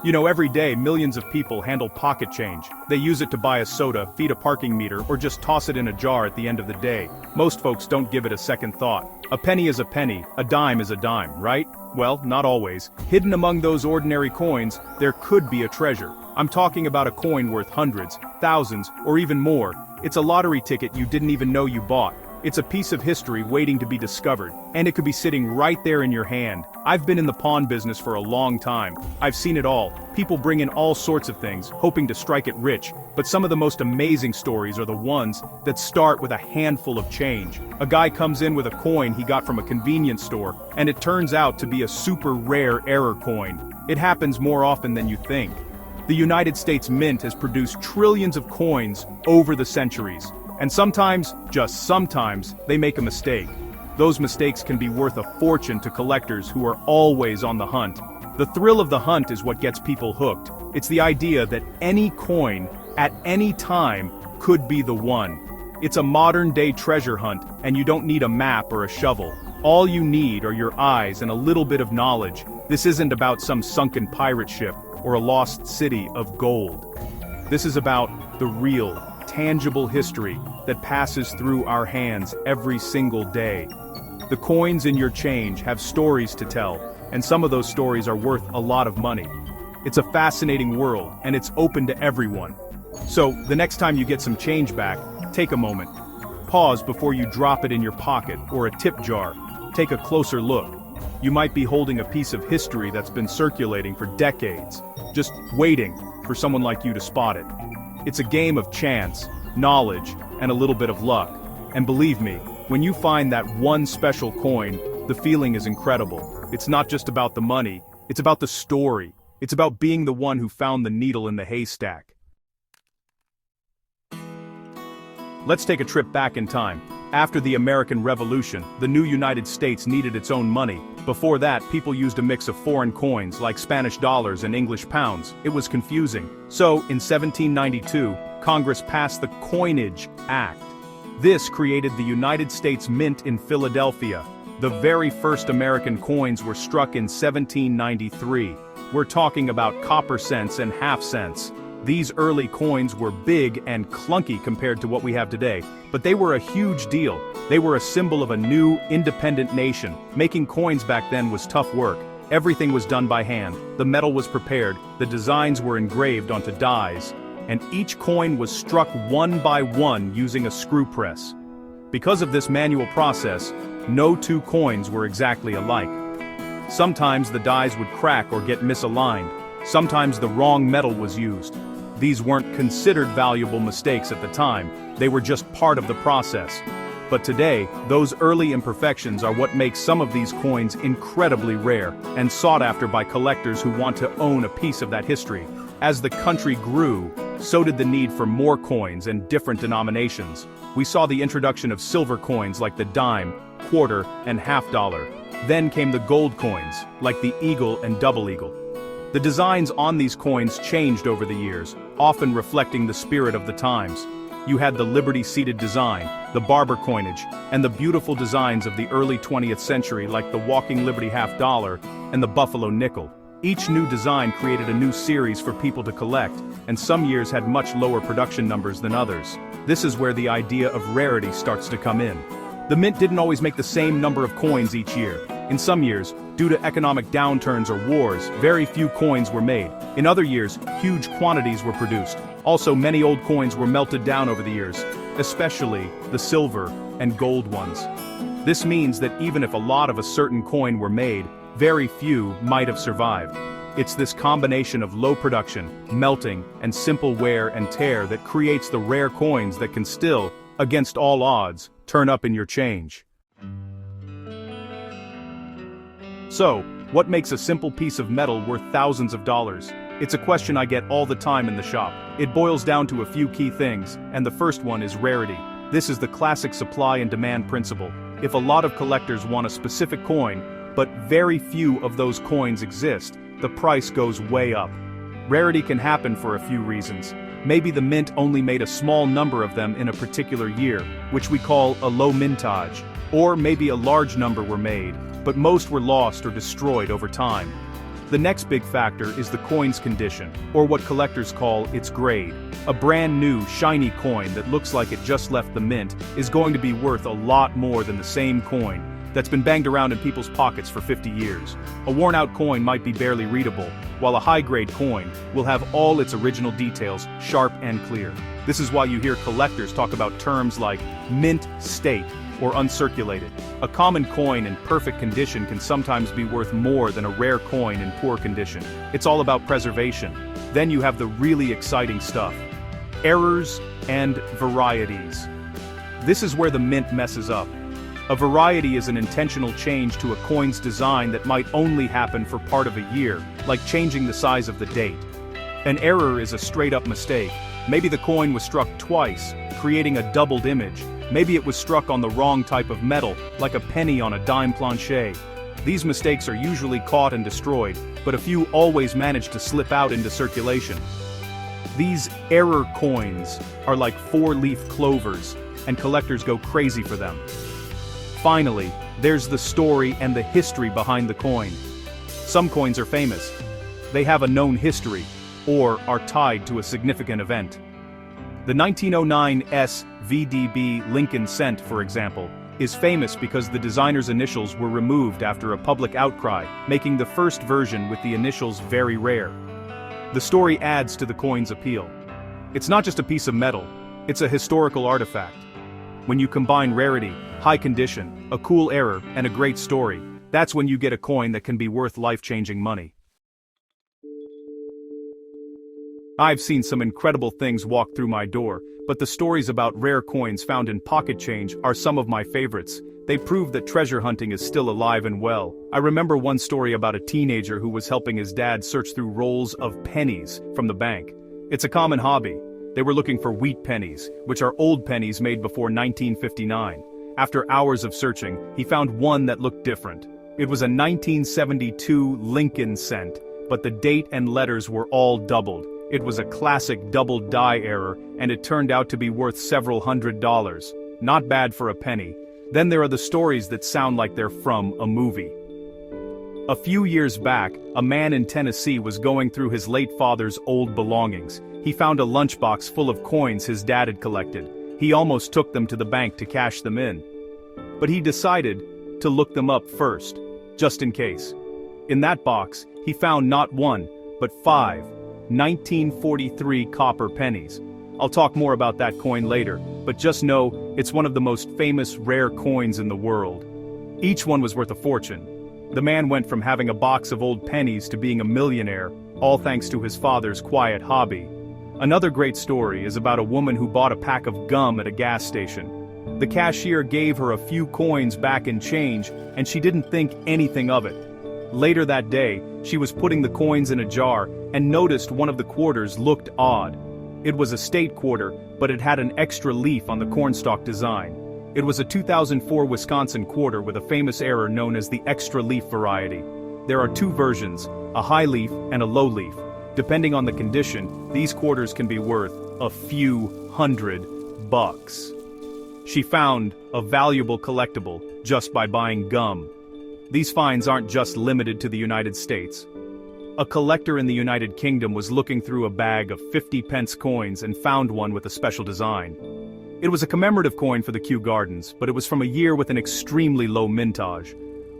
You know, every day millions of people handle pocket change. They use it to buy a soda, feed a parking meter, or just toss it in a jar at the end of the day. Most folks don't give it a second thought. A penny is a penny, a dime is a dime, right? Well, not always. Hidden among those ordinary coins, there could be a treasure. I'm talking about a coin worth hundreds, thousands, or even more. It's a lottery ticket you didn't even know you bought. It's a piece of history waiting to be discovered, and it could be sitting right there in your hand. I've been in the pawn business for a long time. I've seen it all. People bring in all sorts of things, hoping to strike it rich, but some of the most amazing stories are the ones that start with a handful of change. A guy comes in with a coin he got from a convenience store, and it turns out to be a super rare error coin. It happens more often than you think. The United States Mint has produced trillions of coins over the centuries. And sometimes, just sometimes, they make a mistake. Those mistakes can be worth a fortune to collectors who are always on the hunt. The thrill of the hunt is what gets people hooked. It's the idea that any coin, at any time, could be the one. It's a modern-day treasure hunt, and you don't need a map or a shovel. All you need are your eyes and a little bit of knowledge. This isn't about some sunken pirate ship or a lost city of gold. This is about the real, tangible history that passes through our hands every single day. The coins in your change have stories to tell, and some of those stories are worth a lot of money. It's a fascinating world, and it's open to everyone. So, the next time you get some change back, take a moment. Pause before you drop it in your pocket or a tip jar. Take a closer look. You might be holding a piece of history that's been circulating for decades, just waiting for someone like you to spot it. It's a game of chance, knowledge, and a little bit of luck. And believe me, when you find that one special coin, the feeling is incredible. It's not just about the money, it's about the story. It's about being the one who found the needle in the haystack. Let's take a trip back in time. After the American Revolution, the new United States needed its own money. Before that, people used a mix of foreign coins like Spanish dollars and English pounds. It was confusing. So, in 1792, Congress passed the Coinage Act. This created the United States Mint in Philadelphia. The very first American coins were struck in 1793. We're talking about copper cents and half cents. These early coins were big and clunky compared to what we have today, but they were a huge deal. They were a symbol of a new, independent nation. Making coins back then was tough work. Everything was done by hand. The metal was prepared, the designs were engraved onto dies, and each coin was struck one by one using a screw press. Because of this manual process, no two coins were exactly alike. Sometimes the dies would crack or get misaligned. Sometimes the wrong metal was used. These weren't considered valuable mistakes at the time, they were just part of the process. But today, those early imperfections are what makes some of these coins incredibly rare and sought after by collectors who want to own a piece of that history. As the country grew, so did the need for more coins and different denominations. We saw the introduction of silver coins like the dime, quarter, and half dollar. Then came the gold coins, like the eagle and double eagle. The designs on these coins changed over the years, often reflecting the spirit of the times. You had the Liberty-seated design, the barber coinage, and the beautiful designs of the early 20th century like the Walking Liberty half dollar and the Buffalo nickel. Each new design created a new series for people to collect, and some years had much lower production numbers than others. This is where the idea of rarity starts to come in. The mint didn't always make the same number of coins each year. In some years, due to economic downturns or wars, very few coins were made. In other years, huge quantities were produced. Also, many old coins were melted down over the years, especially the silver and gold ones. This means that even if a lot of a certain coin were made, very few might have survived. It's this combination of low production, melting, and simple wear and tear that creates the rare coins that can still, against all odds, turn up in your change. So, what makes a simple piece of metal worth thousands of dollars? It's a question I get all the time in the shop. It boils down to a few key things, and the first one is rarity. This is the classic supply and demand principle. If a lot of collectors want a specific coin, but very few of those coins exist, the price goes way up. Rarity can happen for a few reasons. Maybe the mint only made a small number of them in a particular year, which we call a low mintage. Or maybe a large number were made, but most were lost or destroyed over time. The next big factor is the coin's condition, or what collectors call its grade. A brand new, shiny coin that looks like it just left the mint is going to be worth a lot more than the same coin that's been banged around in people's pockets for 50 years. A worn-out coin might be barely readable, while a high-grade coin will have all its original details sharp and clear. This is why you hear collectors talk about terms like mint state or uncirculated. A common coin in perfect condition can sometimes be worth more than a rare coin in poor condition. It's all about preservation. Then you have the really exciting stuff: errors and varieties. This is where the mint messes up. A variety is an intentional change to a coin's design that might only happen for part of a year, like changing the size of the date. An error is a straight-up mistake. Maybe the coin was struck twice, creating a doubled image. Maybe it was struck on the wrong type of metal, like a penny on a dime planche. These mistakes are usually caught and destroyed, but a few always manage to slip out into circulation. These error coins are like four-leaf clovers, and collectors go crazy for them. Finally, there's the story and the history behind the coin. Some coins are famous. They have a known history, or are tied to a significant event. The 1909 SVDB Lincoln cent, for example, is famous because the designer's initials were removed after a public outcry, making the first version with the initials very rare. The story adds to the coin's appeal. It's not just a piece of metal, it's a historical artifact. When you combine rarity, high condition, a cool error, and a great story, that's when you get a coin that can be worth life-changing money. I've seen some incredible things walk through my door, but the stories about rare coins found in pocket change are some of my favorites. They prove that treasure hunting is still alive and well. I remember one story about a teenager who was helping his dad search through rolls of pennies from the bank. It's a common hobby. They were looking for wheat pennies, which are old pennies made before 1959. After hours of searching, he found one that looked different. It was a 1972 Lincoln cent, but the date and letters were all doubled. It was a classic double die error, and it turned out to be worth several $100s. Not bad for a penny. Then there are the stories that sound like they're from a movie. A few years back, a man in Tennessee was going through his late father's old belongings. He found a lunchbox full of coins his dad had collected. He almost took them to the bank to cash them in. But he decided to look them up first, just in case. In that box, he found not one, but 5 1943 copper pennies. I'll talk more about that coin later, but just know it's one of the most famous rare coins in the world. Each one was worth a fortune. The man went from having a box of old pennies to being a millionaire, all thanks to his father's quiet hobby. Another great story is about a woman who bought a pack of gum at a gas station. The cashier gave her a few coins back in change, and she didn't think anything of it. Later that day, she was putting the coins in a jar and noticed one of the quarters looked odd. It was a state quarter, but it had an extra leaf on the cornstalk design. It was a 2004 Wisconsin quarter with a famous error known as the extra leaf variety. There are two versions, a high leaf and a low leaf. Depending on the condition, these quarters can be worth a few $100. She found a valuable collectible just by buying gum. These finds aren't just limited to the United States. A collector in the United Kingdom was looking through a bag of 50-pence coins and found one with a special design. It was a commemorative coin for the Kew Gardens, but it was from a year with an extremely low mintage.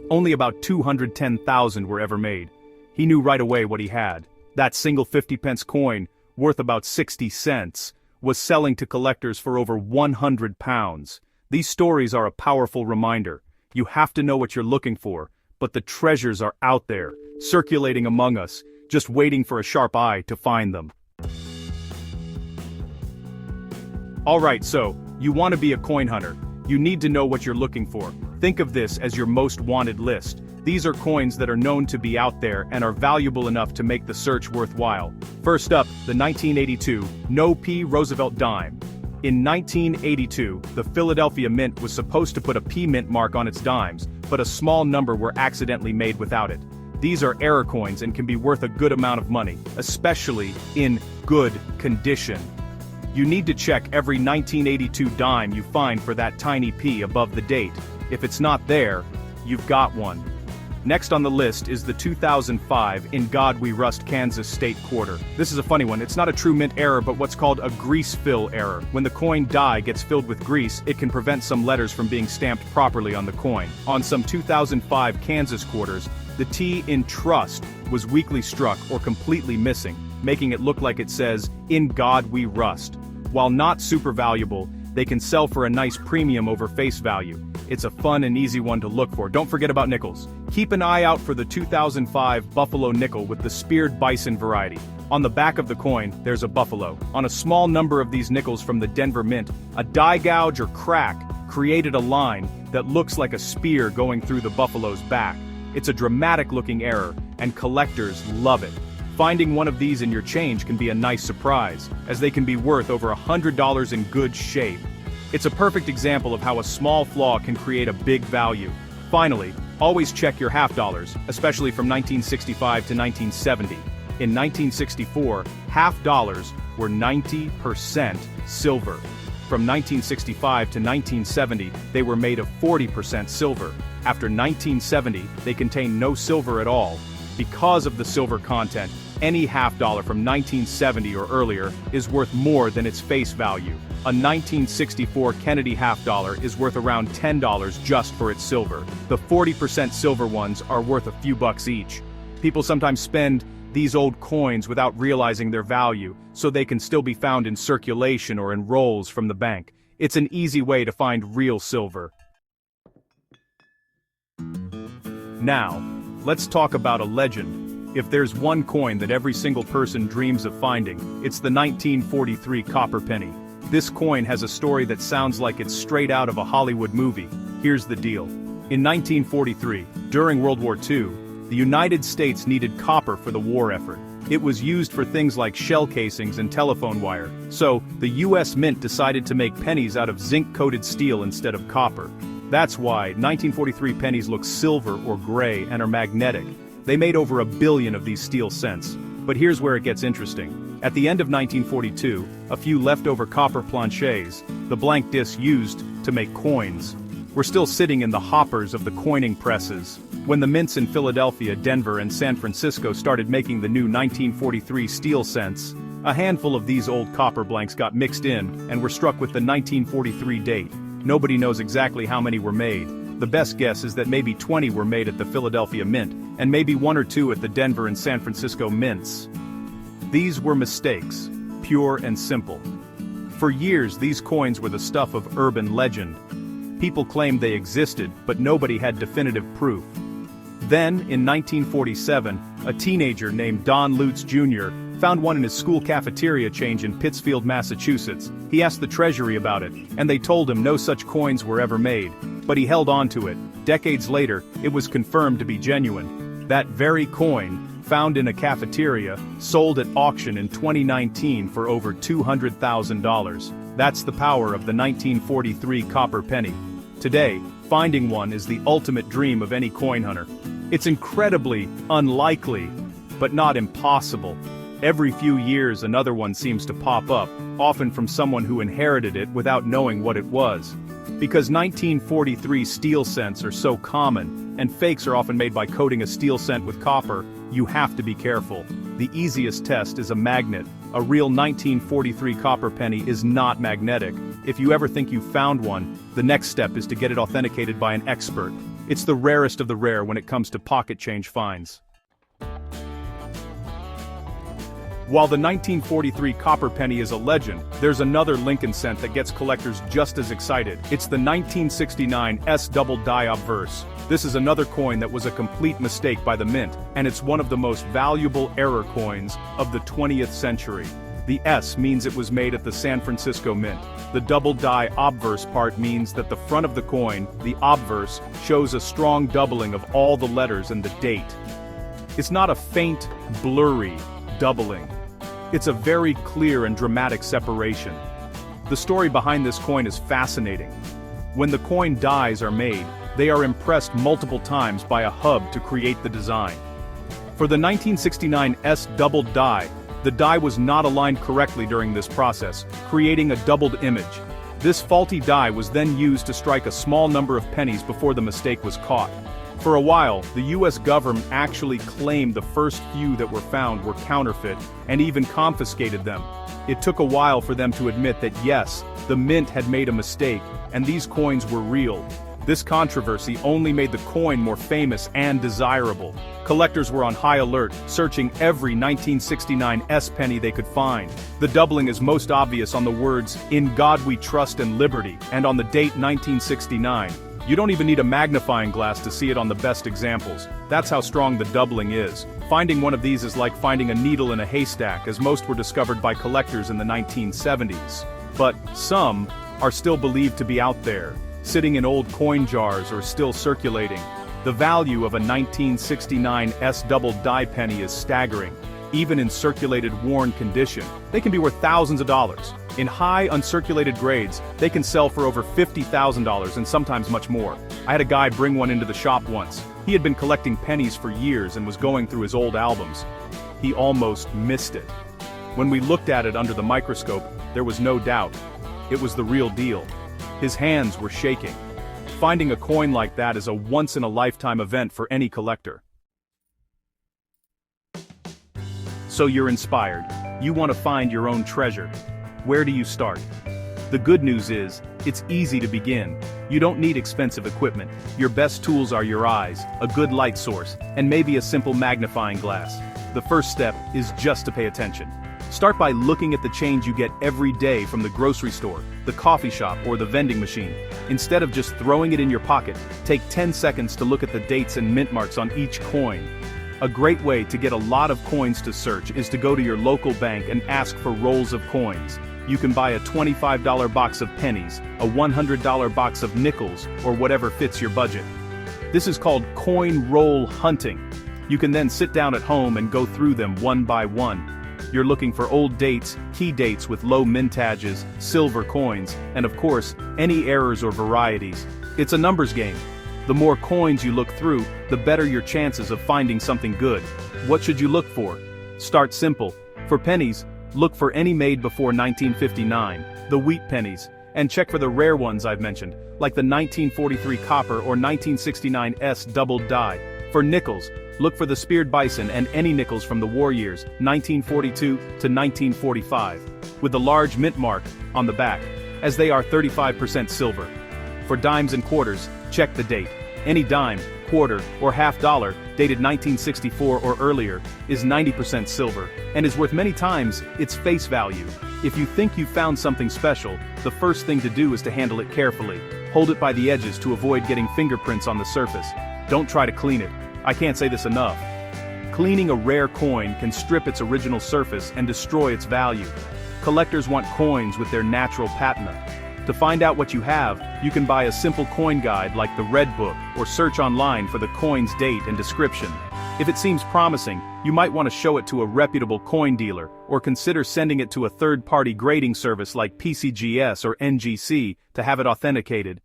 Only about 210,000 were ever made. He knew right away what he had. That single 50-pence coin, worth about 60 cents, was selling to collectors for over £100. These stories are a powerful reminder. You have to know what you're looking for, but the treasures are out there, circulating among us, just waiting for a sharp eye to find them. Alright, so, you want to be a coin hunter. You need to know what you're looking for. Think of this as your most wanted list. These are coins that are known to be out there and are valuable enough to make the search worthwhile. First up, the 1982 No P. Roosevelt dime. In 1982, the Philadelphia Mint was supposed to put a P mint mark on its dimes, but a small number were accidentally made without it. These are error coins and can be worth a good amount of money, especially in good condition. You need to check every 1982 dime you find for that tiny P above the date. If it's not there, you've got one. Next on the list is the 2005 In God We Rust Kansas State Quarter. This is a funny one. It's not a true mint error but what's called a grease fill error. When the coin die gets filled with grease, it can prevent some letters from being stamped properly on the coin. On some 2005 Kansas quarters, the T in trust was weakly struck or completely missing, making it look like it says, "In God We Rust." While not super valuable, they can sell for a nice premium over face value. It's a fun and easy one to look for. Don't forget about nickels. Keep an eye out for the 2005 Buffalo nickel with the speared bison variety. On the back of the coin, there's a buffalo. On a small number of these nickels from the Denver Mint, a die gouge or crack created a line that looks like a spear going through the buffalo's back. It's a dramatic-looking error, and collectors love it. Finding one of these in your change can be a nice surprise, as they can be worth over $100 in good shape. It's a perfect example of how a small flaw can create a big value. Finally, always check your half dollars, especially from 1965 to 1970. In 1964, half dollars were 90% silver. From 1965 to 1970, they were made of 40% silver. After 1970, they contained no silver at all. Because of the silver content, any half dollar from 1970 or earlier is worth more than its face value. A 1964 Kennedy half dollar is worth around $10 just for its silver. The 40% silver ones are worth a few bucks each. People sometimes spend these old coins without realizing their value, so they can still be found in circulation or in rolls from the bank. It's an easy way to find real silver. Now, let's talk about a legend. If there's one coin that every single person dreams of finding, it's the 1943 copper penny. This coin has a story that sounds like it's straight out of a Hollywood movie. Here's the deal. In 1943, during World War II, the United States needed copper for the war effort. It was used for things like shell casings and telephone wire, so the US Mint decided to make pennies out of zinc-coated steel instead of copper. That's why 1943 pennies look silver or gray and are magnetic. They made over 1 billion of these steel cents. But here's where it gets interesting. At the end of 1942, a few leftover copper planchets, the blank discs used to make coins, were still sitting in the hoppers of the coining presses. When the mints in Philadelphia, Denver, and San Francisco started making the new 1943 steel cents, a handful of these old copper blanks got mixed in and were struck with the 1943 date. Nobody knows exactly how many were made. The best guess is that maybe 20 were made at the Philadelphia Mint, and maybe 1 or 2 at the Denver and San Francisco mints. These were mistakes, pure and simple. For years, these coins were the stuff of urban legend. People claimed they existed, but nobody had definitive proof. Then, in 1947, a teenager named Don Lutz Jr. found one in his school cafeteria change in Pittsfield, Massachusetts. He asked the Treasury about it, and they told him no such coins were ever made. But he held on to it. Decades later, it was confirmed to be genuine. That very coin, found in a cafeteria, sold at auction in 2019 for over $200,000. That's the power of the 1943 copper penny. Today, finding one is the ultimate dream of any coin hunter. It's incredibly unlikely, but not impossible. Every few years another one seems to pop up, often from someone who inherited it without knowing what it was. Because 1943 steel cents are so common, and fakes are often made by coating a steel cent with copper, you have to be careful. The easiest test is a magnet. A real 1943 copper penny is not magnetic. If you ever think you've found one, the next step is to get it authenticated by an expert. It's the rarest of the rare when it comes to pocket change finds. While the 1943 copper penny is a legend, there's another Lincoln cent that gets collectors just as excited. It's the 1969 S double die obverse. This is another coin that was a complete mistake by the mint, and it's one of the most valuable error coins of the 20th century. The S means it was made at the San Francisco Mint. The double die obverse part means that the front of the coin, the obverse, shows a strong doubling of all the letters and the date. It's not a faint, blurry doubling. It's a very clear and dramatic separation. The story behind this coin is fascinating. When the coin dies are made, they are impressed multiple times by a hub to create the design. For the 1969 S doubled die, the die was not aligned correctly during this process, creating a doubled image. This faulty die was then used to strike a small number of pennies before the mistake was caught. For a while, the US government actually claimed the first few that were found were counterfeit, and even confiscated them. It took a while for them to admit that yes, the mint had made a mistake, and these coins were real. This controversy only made the coin more famous and desirable. Collectors were on high alert, searching every 1969 S-penny they could find. The doubling is most obvious on the words, "In God We Trust and Liberty," and on the date 1969. You don't even need a magnifying glass to see it on the best examples. That's how strong the doubling is. Finding one of these is like finding a needle in a haystack, as most were discovered by collectors in the 1970s. But some are still believed to be out there, sitting in old coin jars or still circulating. The value of a 1969 S double die penny is staggering. Even in circulated worn condition, they can be worth thousands of dollars. In high uncirculated grades, they can sell for over $50,000 and sometimes much more. I had a guy bring one into the shop once. He had been collecting pennies for years and was going through his old albums. He almost missed it. When we looked at it under the microscope, there was no doubt. It was the real deal. His hands were shaking. Finding a coin like that is a once-in-a-lifetime event for any collector. So you're inspired. You want to find your own treasure. Where do you start? The good news is, it's easy to begin. You don't need expensive equipment. Your best tools are your eyes, a good light source, and maybe a simple magnifying glass. The first step is just to pay attention. Start by looking at the change you get every day from the grocery store, the coffee shop, or the vending machine. Instead of just throwing it in your pocket, take 10 seconds to look at the dates and mint marks on each coin. A great way to get a lot of coins to search is to go to your local bank and ask for rolls of coins. You can buy a $25 box of pennies, a $100 box of nickels, or whatever fits your budget. This is called coin roll hunting. You can then sit down at home and go through them one by one. You're looking for old dates, key dates with low mintages, silver coins, and of course, any errors or varieties. It's a numbers game. The more coins you look through, the better your chances of finding something good. What should you look for? Start simple. For pennies, look for any made before 1959, the wheat pennies, and check for the rare ones I've mentioned, like the 1943 copper or 1969 S double die. For nickels, look for the speared bison and any nickels from the war years, 1942 to 1945, with the large mint mark on the back, as they are 35% silver. For dimes and quarters, check the date. Any dime, quarter, or half dollar, dated 1964 or earlier, is 90% silver, and is worth many times its face value. If you think you've found something special, the first thing to do is to handle it carefully. Hold it by the edges to avoid getting fingerprints on the surface. Don't try to clean it. I can't say this enough. Cleaning a rare coin can strip its original surface and destroy its value. Collectors want coins with their natural patina. To find out what you have, you can buy a simple coin guide like the Red Book or search online for the coin's date and description. If it seems promising, you might want to show it to a reputable coin dealer or consider sending it to a third-party grading service like PCGS or NGC to have it authenticated.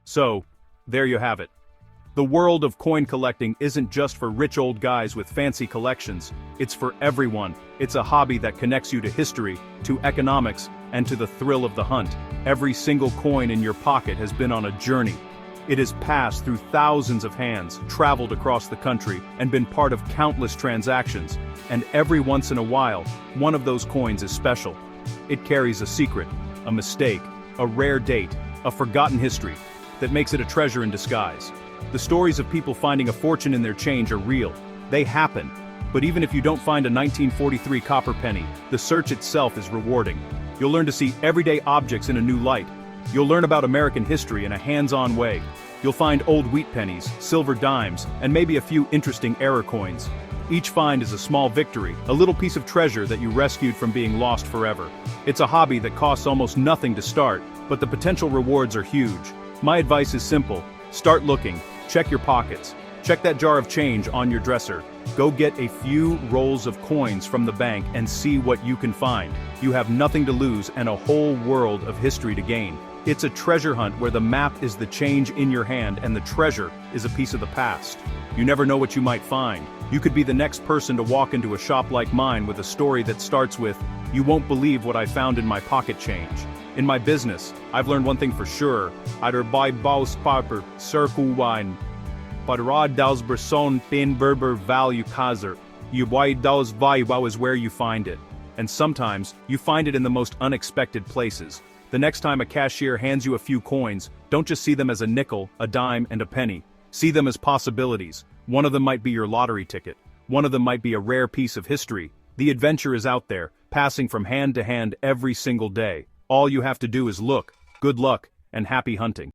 So, there you have it. The world of coin collecting isn't just for rich old guys with fancy collections, it's for everyone. It's a hobby that connects you to history, to economics, and to the thrill of the hunt. Every single coin in your pocket has been on a journey. It has passed through thousands of hands, traveled across the country, and been part of countless transactions. And every once in a while, one of those coins is special. It carries a secret, a mistake, a rare date, a forgotten history, that makes it a treasure in disguise. The stories of people finding a fortune in their change are real. They happen. But even if you don't find a 1943 copper penny, the search itself is rewarding. You'll learn to see everyday objects in a new light. You'll learn about American history in a hands-on way. You'll find old wheat pennies, silver dimes, and maybe a few interesting error coins. Each find is a small victory, a little piece of treasure that you rescued from being lost forever. It's a hobby that costs almost nothing to start, but the potential rewards are huge. My advice is simple. Start looking. Check your pockets. Check that jar of change on your dresser. Go get a few rolls of coins from the bank and see what you can find. You have nothing to lose and a whole world of history to gain. It's a treasure hunt where the map is the change in your hand and the treasure is a piece of the past. You never know what you might find. You could be the next person to walk into a shop like mine with a story that starts with, "You won't believe what I found in my pocket change." In my business, I've learned one thing for sure. Either buy baus paper, circle wine. But das person bin berber value kazer. You buy das value is where you find it. And sometimes, you find it in the most unexpected places. The next time a cashier hands you a few coins, don't just see them as a nickel, a dime, and a penny. See them as possibilities. One of them might be your lottery ticket. One of them might be a rare piece of history. The adventure is out there, passing from hand to hand every single day. All you have to do is look. Good luck, and happy hunting.